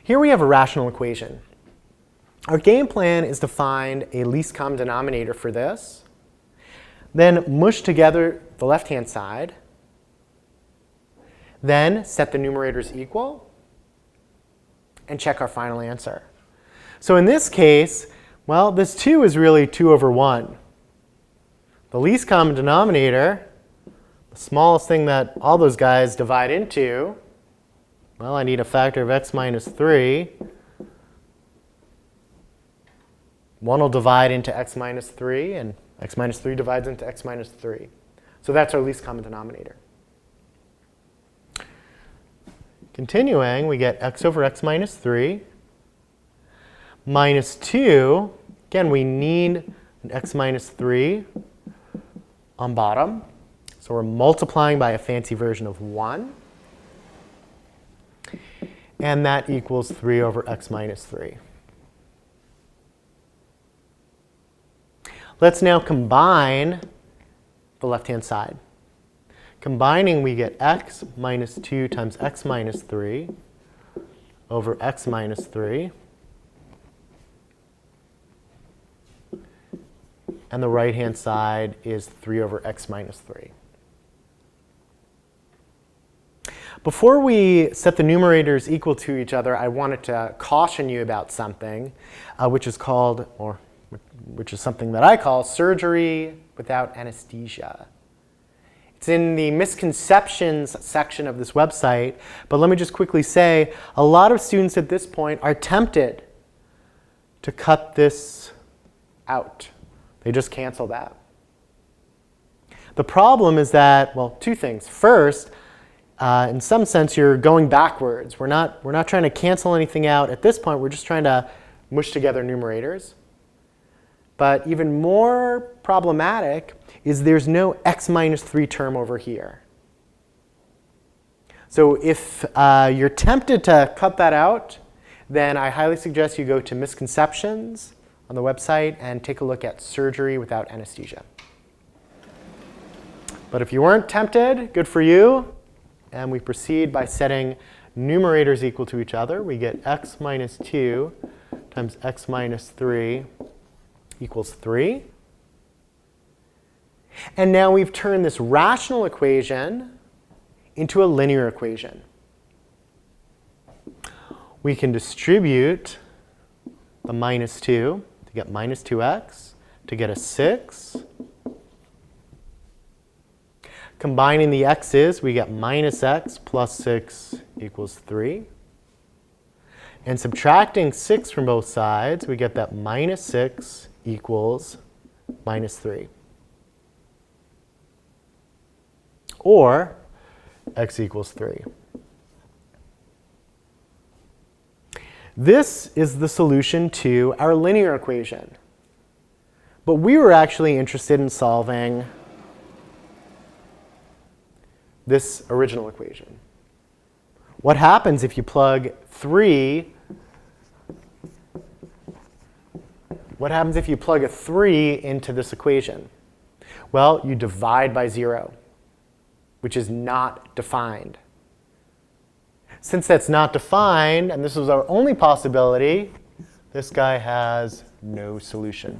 Here we have a rational equation. Our game plan is to find a least common denominator for this, then mush together the left-hand side, then set the numerators equal, and check our final answer. So in this case, well, this 2 is really 2 over 1. The least common denominator, the smallest thing that all those guys divide into, well, I need a factor of x minus 3. 1 will divide into x minus 3, and x minus 3 divides into x minus 3. So that's our least common denominator. Continuing, we get x over x minus 3 minus 2. Again, we need an x minus 3 on bottom. So we're multiplying by a fancy version of 1. And that equals 3 over x minus 3. Let's now combine the left-hand side. Combining, we get x minus 2 times x minus 3 over x minus 3. And the right-hand side is 3 over x minus 3. Before we set the numerators equal to each other, I wanted to caution you about something, which is something that I call surgery without anesthesia. It's in the misconceptions section of this website, but let me just quickly say, a lot of students at this point are tempted to cut this out. They just cancel that. The problem is that, well, two things. First, in some sense, you're going backwards. We're not trying to cancel anything out at this point. We're just trying to mush together numerators. But even more problematic is there's no x minus 3 term over here. So if you're tempted to cut that out, then I highly suggest you go to misconceptions on the website and take a look at surgery without anesthesia. But if you weren't tempted, good for you. And we proceed by setting numerators equal to each other. We get x minus 2 times x minus 3 equals 3. And now we've turned this rational equation into a linear equation. We can distribute the minus 2 to get minus 2x, to get a 6. Combining the x's, we get minus x plus 6 equals 3. And subtracting 6 from both sides, we get that minus 6 equals minus 3. Or x equals 3. This is the solution to our linear equation. But we were actually interested in solving this original equation. What happens if you plug 3? What happens if you plug a 3 into this equation? Well, you divide by 0, which is not defined. Since that's not defined, and this was our only possibility, this guy has no solution.